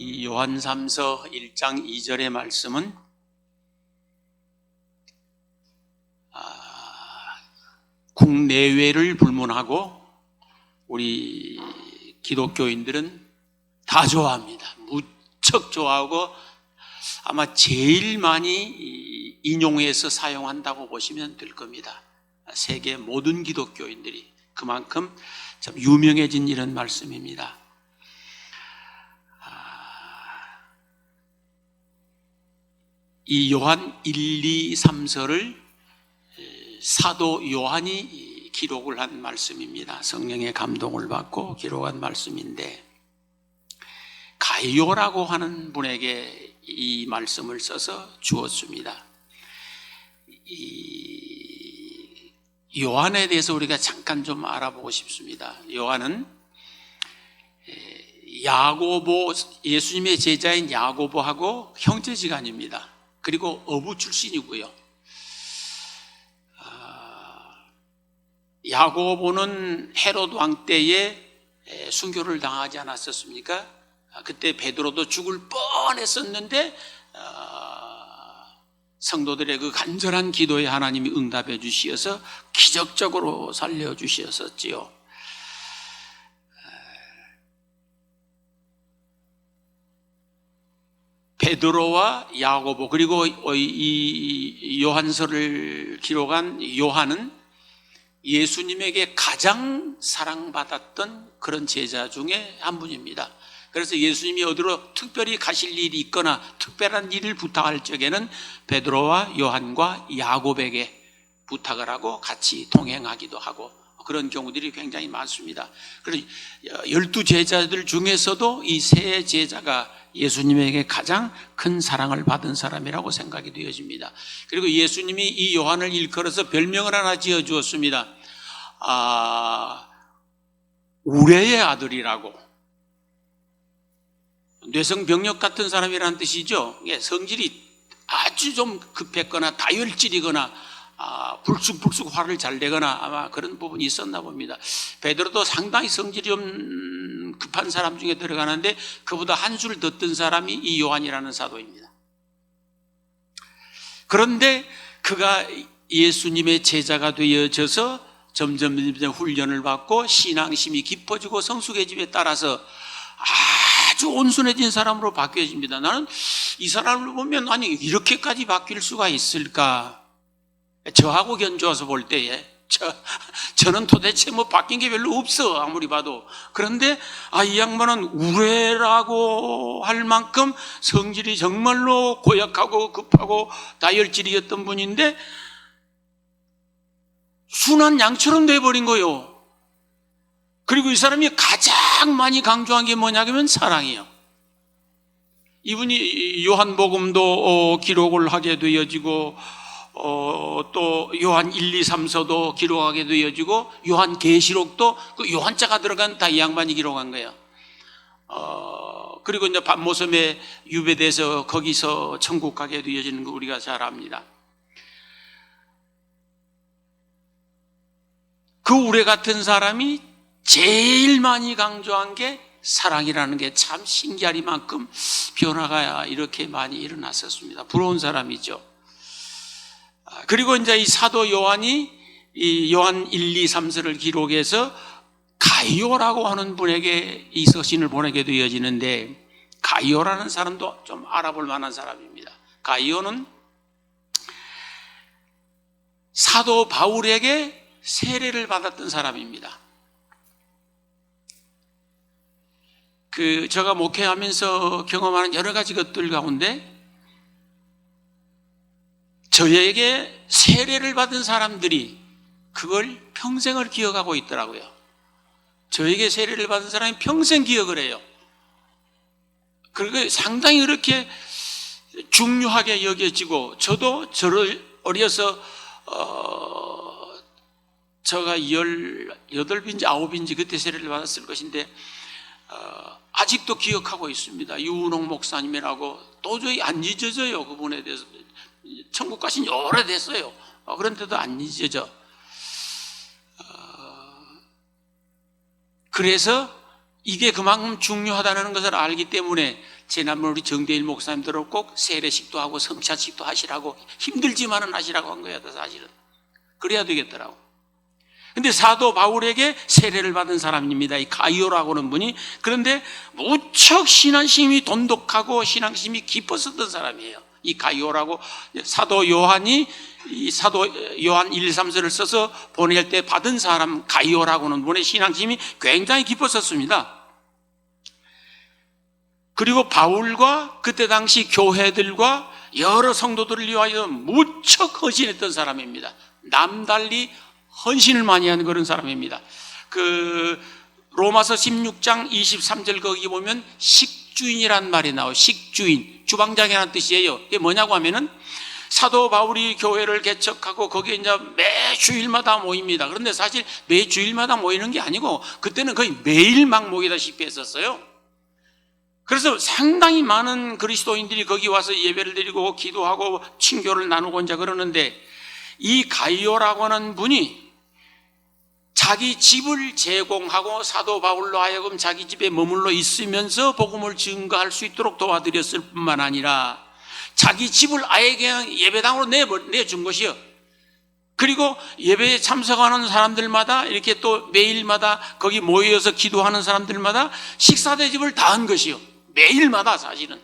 이 요한3서 1장 2절의 말씀은 국내외를 불문하고 우리 기독교인들은 다 좋아합니다. 무척 좋아하고 아마 제일 많이 인용해서 사용한다고 보시면 될 겁니다. 세계 모든 기독교인들이 그만큼 참 유명해진 이런 말씀입니다. 이 요한 1, 2, 3서를 사도 요한이 기록을 한 말씀입니다. 성령의 감동을 받고 기록한 말씀인데, 가이오라고 하는 분에게 이 말씀을 써서 주었습니다. 이 요한에 대해서 우리가 잠깐 좀 알아보고 싶습니다. 요한은 야고보, 예수님의 제자인 야고보하고 형제지간입니다. 그리고 어부 출신이고요. 야고보는 헤롯 왕 때에 순교를 당하지 않았었습니까? 그때 베드로도 죽을 뻔했었는데 성도들의 그 간절한 기도에 하나님이 응답해 주시어서 기적적으로 살려주셨었지요. 베드로와 야고보 그리고 이 요한서를 기록한 요한은 예수님에게 가장 사랑받았던 그런 제자 중에 한 분입니다. 그래서 예수님이 어디로 특별히 가실 일이 있거나 특별한 일을 부탁할 적에는 베드로와 요한과 야고보에게 부탁을 하고 같이 동행하기도 하고 그런 경우들이 굉장히 많습니다. 그래서 12제자들 중에서도 이 세 제자가 예수님에게 가장 큰 사랑을 받은 사람이라고 생각이 되어집니다. 그리고 예수님이 이 요한을 일컬어서 별명을 하나 지어주었습니다. 우레의 아들이라고. 뇌성병력 같은 사람이라는 뜻이죠. 성질이 아주 좀 급했거나 다혈질이거나 불쑥불쑥 화를 잘 내거나 아마 그런 부분이 있었나 봅니다. 베드로도 상당히 성질이 좀 급한 사람 중에 들어가는데 그보다 한술 더 뜬 사람이 이 요한이라는 사도입니다. 그런데 그가 예수님의 제자가 되어져서 점점 훈련을 받고 신앙심이 깊어지고 성숙해짐에 따라서 아주 온순해진 사람으로 바뀌어집니다. 나는 이 사람을 보면 아니 이렇게까지 바뀔 수가 있을까? 저하고 견주어서 볼 때에 저는 도대체 뭐 바뀐 게 별로 없어 아무리 봐도. 그런데 이 양반은 우레라고 할 만큼 성질이 정말로 고약하고 급하고 다혈질이었던 분인데 순한 양처럼 돼버린 거예요. 그리고 이 사람이 가장 많이 강조한 게 뭐냐면 사랑이에요. 이분이 요한복음도 기록을 하게 되어지고 또 요한 1, 2, 3서도 기록하게 되어지고 요한계시록도 그 요한자가 들어간 다 이 양반이 기록한 거예요. 그리고 이제 반모섬에 유배돼서 거기서 천국 가게 되어지는 거 우리가 잘 압니다. 그 우레 같은 사람이 제일 많이 강조한 게 사랑이라는 게 참 신기하리만큼 변화가 이렇게 많이 일어났었습니다. 부러운 사람이죠. 그리고 이제 이 사도 요한이 이 요한 1, 2, 3서를 기록해서 가이오라고 하는 분에게 이 서신을 보내게 되어지는데, 가이오라는 사람도 좀 알아볼 만한 사람입니다. 가이오는 사도 바울에게 세례를 받았던 사람입니다. 제가 목회하면서 경험하는 여러 가지 것들 가운데 저에게 세례를 받은 사람들이 그걸 평생을 기억하고 있더라고요. 저에게 세례를 받은 사람이 평생 기억을 해요. 그리고 상당히 그렇게 중요하게 여겨지고, 저도 저를 어려서 제가 18인지 9인지 그때 세례를 받았을 것인데 아직도 기억하고 있습니다. 유은홍 목사님이라고 도저히 안 잊어져요. 그분에 대해서 천국 가신 지 오래됐어요. 그런데도 안 잊어져. 그래서 이게 그만큼 중요하다는 것을 알기 때문에 지난번 우리 정대일 목사님들은 꼭 세례식도 하고 성찬식도 하시라고, 힘들지만은 하시라고 한 거야, 사실은. 그래야 되겠더라고. 근데 사도 바울에게 세례를 받은 사람입니다, 이 가이오라고 하는 분이. 그런데 무척 신앙심이 돈독하고 신앙심이 깊었었던 사람이에요. 이 가이오라고, 사도 요한이 이 사도 요한 1, 3서를 써서 보낼 때 받은 사람 가이오라고 하는 분의 신앙심이 굉장히 깊었었습니다. 그리고 바울과 그때 당시 교회들과 여러 성도들을 위하여 무척 헌신했던 사람입니다. 남달리 헌신을 많이 하는 그런 사람입니다. 로마서 16장 23절 거기 보면 식주인이란 말이 나와요. 식주인, 주방장이라는 뜻이에요. 이게 뭐냐고 하면은 사도 바울이 교회를 개척하고 거기에 이제 매 주일마다 모입니다. 그런데 사실 매 주일마다 모이는 게 아니고 그때는 거의 매일 막 모이다시피 했었어요. 그래서 상당히 많은 그리스도인들이 거기 와서 예배를 드리고 기도하고 친교를 나누고 이제 그러는데, 이 가이오라고 하는 분이 자기 집을 제공하고 사도 바울로 하여금 자기 집에 머물러 있으면서 복음을 증거할 수 있도록 도와드렸을 뿐만 아니라 자기 집을 아예 그냥 예배당으로 내준 것이요. 그리고 예배에 참석하는 사람들마다 이렇게 또 매일마다 거기 모여서 기도하는 사람들마다 식사 대접을 다 한 것이요. 매일마다 사실은.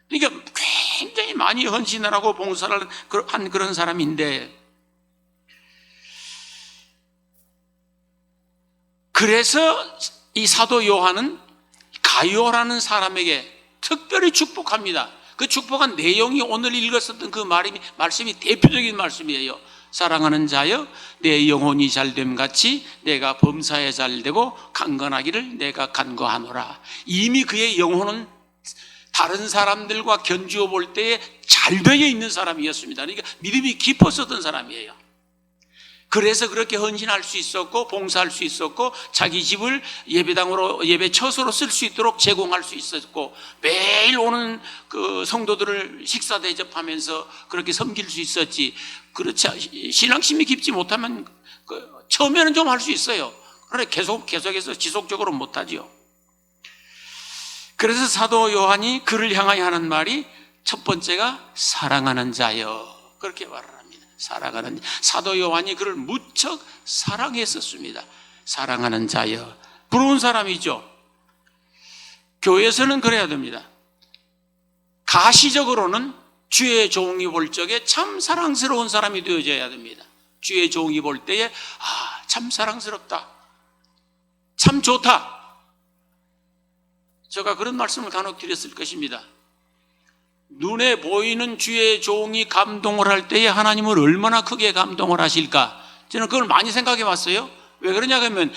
그러니까 굉장히 많이 헌신을 하고 봉사를 한 그런 사람인데, 그래서 이 사도 요한은 가이오라는 사람에게 특별히 축복합니다. 그 축복한 내용이 오늘 읽었었던 그 말씀이 대표적인 말씀이에요. 사랑하는 자여, 내 영혼이 잘됨 같이 내가 범사에 잘되고 강건하기를 내가 간구하노라. 이미 그의 영혼은 다른 사람들과 견주어 볼 때에 잘 되어 있는 사람이었습니다. 그러니까 믿음이 깊었었던 사람이에요. 그래서 그렇게 헌신할 수 있었고 봉사할 수 있었고 자기 집을 예배당으로, 예배 처소로 쓸 수 있도록 제공할 수 있었고 매일 오는 그 성도들을 식사 대접하면서 그렇게 섬길 수 있었지. 그렇지, 신앙심이 깊지 못하면 처음에는 좀 할 수 있어요. 그러나 계속해서 지속적으로 못하지요. 그래서 사도 요한이 그를 향하여 하는 말이 첫 번째가 사랑하는 자여, 그렇게 말을 합니다. 사랑하는, 사도 요한이 그를 무척 사랑했었습니다. 사랑하는 자여, 부러운 사람이죠. 교회에서는 그래야 됩니다. 가시적으로는 주의 종이 볼 적에 참 사랑스러운 사람이 되어져야 됩니다. 주의 종이 볼 때에 참 사랑스럽다, 참 좋다. 제가 그런 말씀을 간혹 드렸을 것입니다. 눈에 보이는 주의 종이 감동을 할 때에 하나님을 얼마나 크게 감동을 하실까? 저는 그걸 많이 생각해 봤어요. 왜 그러냐 하면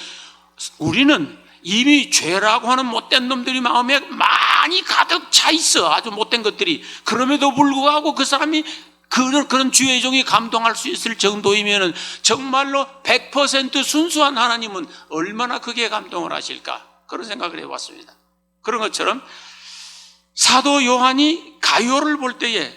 우리는 이미 죄라고 하는 못된 놈들이 마음에 많이 가득 차 있어. 아주 못된 것들이. 그럼에도 불구하고 그 사람이 그런 주의 종이 감동할 수 있을 정도이면 정말로 100% 순수한 하나님은 얼마나 크게 감동을 하실까? 그런 생각을 해봤습니다. 그런 것처럼 사도 요한이 가이오를 볼 때에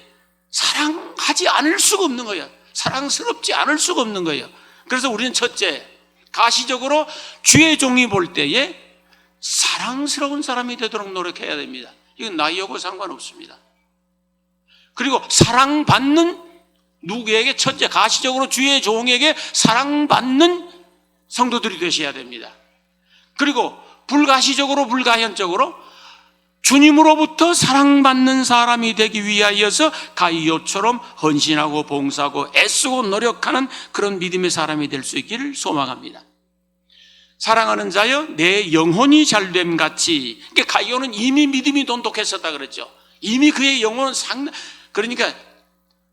사랑하지 않을 수가 없는 거예요. 사랑스럽지 않을 수가 없는 거예요. 그래서 우리는 첫째, 가시적으로 주의 종이 볼 때에 사랑스러운 사람이 되도록 노력해야 됩니다. 이건 나이하고 상관없습니다. 그리고 사랑받는 누구에게, 첫째 가시적으로 주의 종에게 사랑받는 성도들이 되셔야 됩니다. 그리고 불가시적으로, 불가현적으로 주님으로부터 사랑받는 사람이 되기 위하여서 가이오처럼 헌신하고 봉사하고 애쓰고 노력하는 그런 믿음의 사람이 될 수 있기를 소망합니다. 사랑하는 자여, 내 영혼이 잘됨 같이. 그러니까 가이오는 이미 믿음이 돈독했었다 그랬죠. 이미 그의 영혼은 그러니까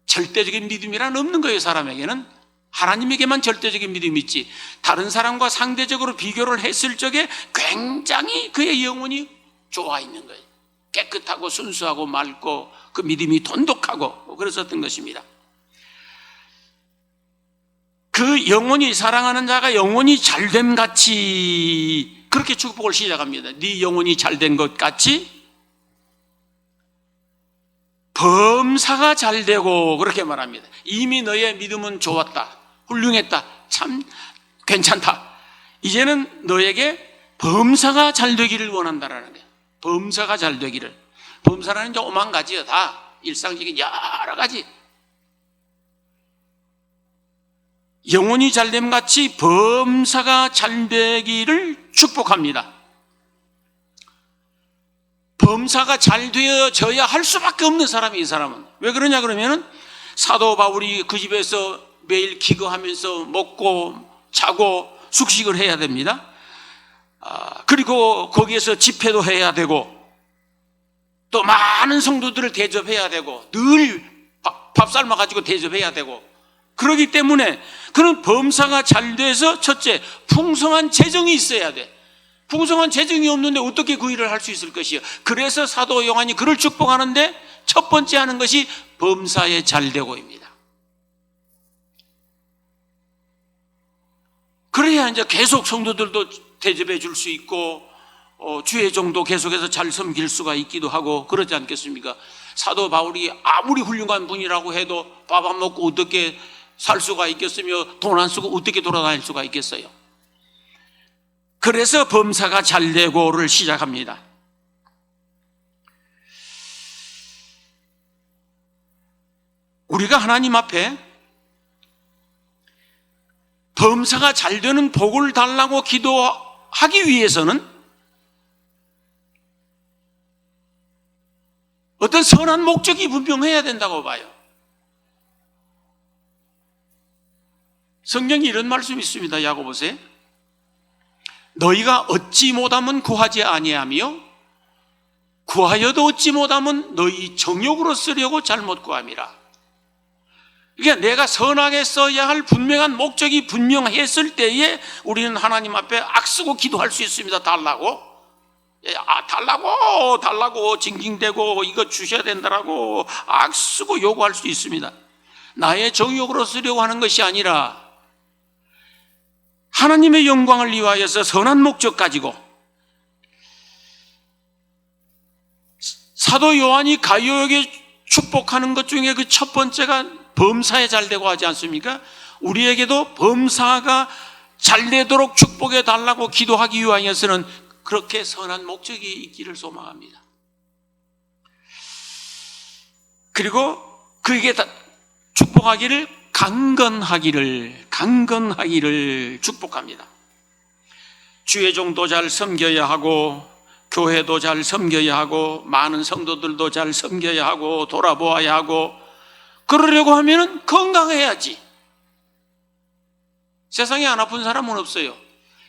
절대적인 믿음이란 없는 거예요. 사람에게는 하나님에게만 절대적인 믿음이 있지, 다른 사람과 상대적으로 비교를 했을 적에 굉장히 그의 영혼이 좋아 있는 거예요. 깨끗하고 순수하고 맑고 그 믿음이 돈독하고 그랬었던 것입니다. 그 영혼이, 사랑하는 자가 영혼이 잘됨 같이, 그렇게 축복을 시작합니다. 네 영혼이 잘된 것 같이 범사가 잘되고, 그렇게 말합니다. 이미 너의 믿음은 좋았다, 훌륭했다, 참 괜찮다. 이제는 너에게 범사가 잘 되기를 원한다라는 거예요. 범사가 잘 되기를. 범사라는 게 오만 가지요. 다 일상적인 여러 가지. 영혼이 잘됨 같이 범사가 잘되기를 축복합니다. 범사가 잘 되어져야 할 수밖에 없는 사람이 이 사람은. 왜 그러냐 그러면은 사도 바울이 그 집에서 매일 기거하면서 먹고 자고 숙식을 해야 됩니다. 그리고 거기에서 집회도 해야 되고 또 많은 성도들을 대접해야 되고 늘 밥 삶아 가지고 대접해야 되고 그렇기 때문에 그런 범사가 잘 돼서 첫째 풍성한 재정이 있어야 돼. 풍성한 재정이 없는데 어떻게 그 일을 할 수 있을 것이요. 그래서 사도 요한이 그를 축복하는데 첫 번째 하는 것이 범사에 잘 되고입니다. 그래야 이제 계속 성도들도 대접해 줄 수 있고 주의 종도 계속해서 잘 섬길 수가 있기도 하고 그러지 않겠습니까? 사도 바울이 아무리 훌륭한 분이라고 해도 밥 안 먹고 어떻게 살 수가 있겠으며 돈 안 쓰고 어떻게 돌아다닐 수가 있겠어요? 그래서 범사가 잘 되고를 시작합니다. 우리가 하나님 앞에 범사가 잘 되는 복을 달라고 기도하기 위해서는 어떤 선한 목적이 분명해야 된다고 봐요. 성경에 이런 말씀이 있습니다. 야고보서에 너희가 얻지 못하면 구하지 아니하며 구하여도 얻지 못하면 너희 정욕으로 쓰려고 잘못 구함이라. 그러니까 내가 선하게 써야 할 분명한 목적이 분명했을 때에 우리는 하나님 앞에 악쓰고 기도할 수 있습니다. 달라고 달라고 징징대고 이거 주셔야 된다라고 악쓰고 요구할 수 있습니다. 나의 정욕으로 쓰려고 하는 것이 아니라 하나님의 영광을 위하여서 선한 목적 가지고. 사도 요한이 가룟에게 축복하는 것 중에 그 첫 번째가 범사에 잘 되고 하지 않습니까? 우리에게도 범사가 잘 되도록 축복해 달라고 기도하기 위하여서는 그렇게 선한 목적이 있기를 소망합니다. 그리고 그에게 축복하기를 강건하기를 축복합니다. 주의 종도 잘 섬겨야 하고 교회도 잘 섬겨야 하고 많은 성도들도 잘 섬겨야 하고 돌아보아야 하고 그러려고 하면 건강해야지. 세상에 안 아픈 사람은 없어요.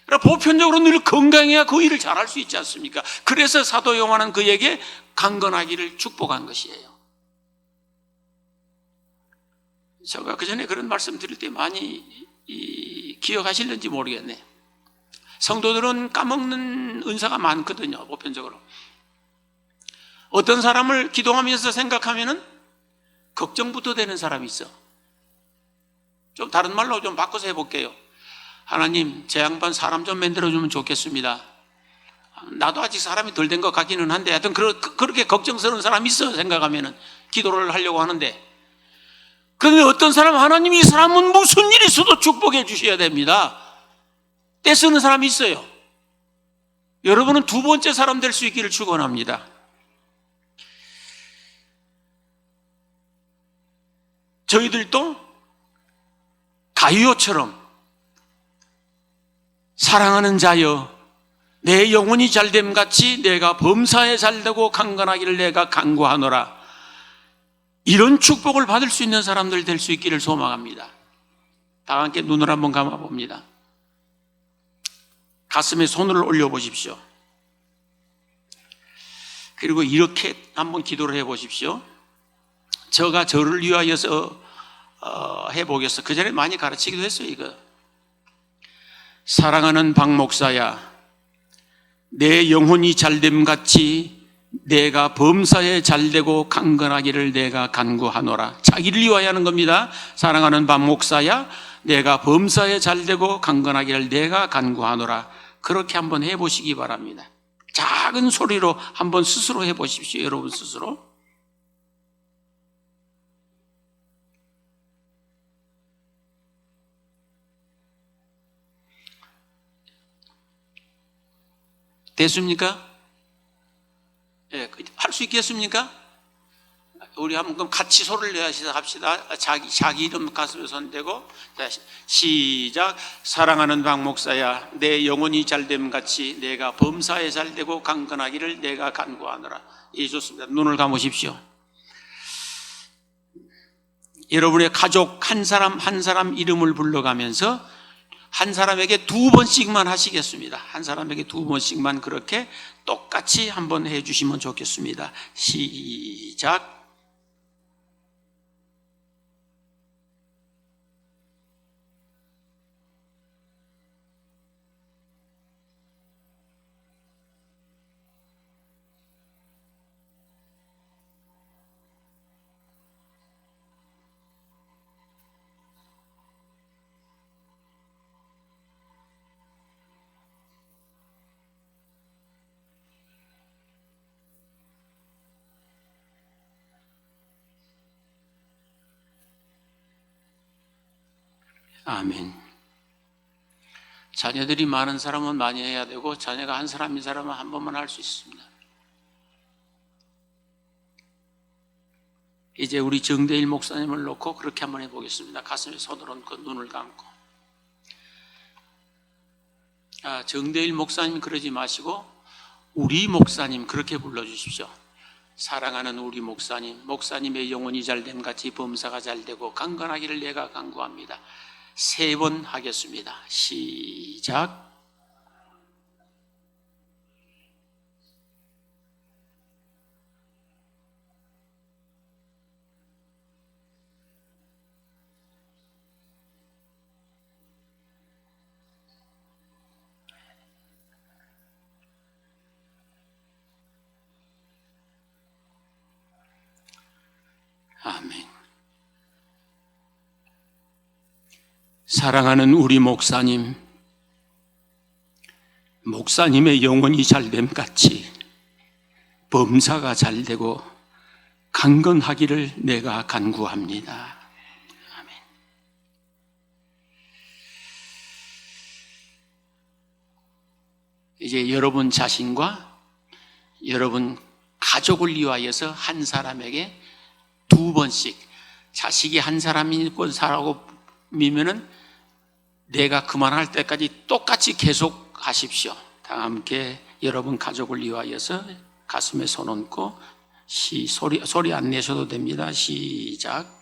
그러니까 보편적으로 늘 건강해야 그 일을 잘할 수 있지 않습니까? 그래서 사도 요한은 그에게 강건하기를 축복한 것이에요. 제가 그 전에 그런 말씀 드릴 때 많이 기억하실는지 모르겠네. 성도들은 까먹는 은사가 많거든요. 보편적으로 어떤 사람을 기도하면서 생각하면은 걱정부터 되는 사람이 있어. 좀 다른 말로 좀 바꿔서 해볼게요. 하나님, 제 양반 사람 좀 만들어주면 좋겠습니다. 나도 아직 사람이 덜 된 것 같기는 한데 하여튼 그렇게 걱정스러운 사람이 있어. 생각하면은 기도를 하려고 하는데, 그런데 어떤 사람, 하나님이 이 사람은 무슨 일이 있어도 축복해 주셔야 됩니다. 떼쓰는 사람이 있어요. 여러분은 두 번째 사람 될 수 있기를 축원합니다. 저희들도 가룟처럼 사랑하는 자여 내 영혼이 잘됨 같이 내가 범사에 잘되고 강건하기를 내가 간구하노라. 이런 축복을 받을 수 있는 사람들 될 수 있기를 소망합니다. 다 함께 눈을 한번 감아봅니다. 가슴에 손을 올려보십시오. 그리고 이렇게 한번 기도를 해보십시오. 저가 저를 위하여서 해보겠어. 그 전에 많이 가르치기도 했어요. 이거 사랑하는 박 목사야, 내 영혼이 잘됨 같이 내가 범사에 잘되고 강건하기를 내가 간구하노라. 자기를 위하여 하는 겁니다. 사랑하는 박 목사야, 내가 범사에 잘되고 강건하기를 내가 간구하노라. 그렇게 한번 해보시기 바랍니다. 작은 소리로 한번 스스로 해보십시오. 여러분 스스로. 됐습니까? 예, 수 있겠습니까? 우리 한번 같이 소리를 내야 시작합시다. 자기 이름 가슴에 손대고. 자, 시작. 사랑하는 박 목사야, 내 영혼이 잘됨 같이 내가 범사에 잘되고 강건하기를 내가 간구하노라. 예, 좋습니다. 눈을 감으십시오. 여러분의 가족 한 사람 한 사람 이름을 불러가면서 한 사람에게 2번씩만 하시겠습니다. 한 사람에게 2번씩만 그렇게 똑같이 한번 해주시면 좋겠습니다. 시작. 아멘. 자녀들이 많은 사람은 많이 해야 되고 자녀가 한 사람인 사람은 한 번만 할 수 있습니다. 이제 우리 정대일 목사님을 놓고 그렇게 한번 해보겠습니다. 가슴에 손을 얹고 눈을 감고. 정대일 목사님 그러지 마시고 우리 목사님 그렇게 불러주십시오. 사랑하는 우리 목사님, 목사님의 영혼이 잘됨 같이 범사가 잘되고 강건하기를 내가 간구합니다. 3번 하겠습니다. 시작. 아멘. 사랑하는 우리 목사님, 목사님의 영혼이 잘됨 같이 범사가 잘되고 강건하기를 내가 간구합니다. 아멘. 이제 여러분 자신과 여러분 가족을 위하여서 한 사람에게 2번씩, 자식이 한 사람이고 사람이면은 내가 그만할 때까지 똑같이 계속 하십시오. 다 함께 여러분 가족을 위하여서 가슴에 손 얹고 소리 안 내셔도 됩니다. 시작.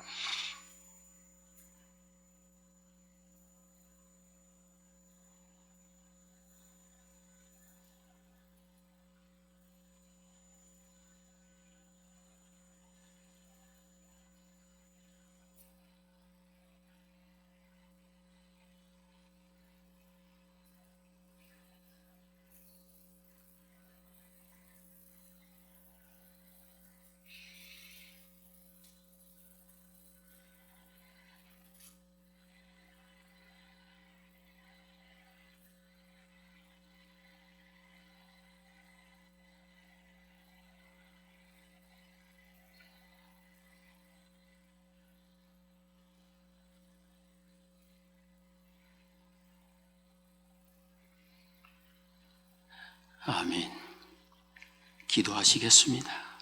아멘. 기도하시겠습니다.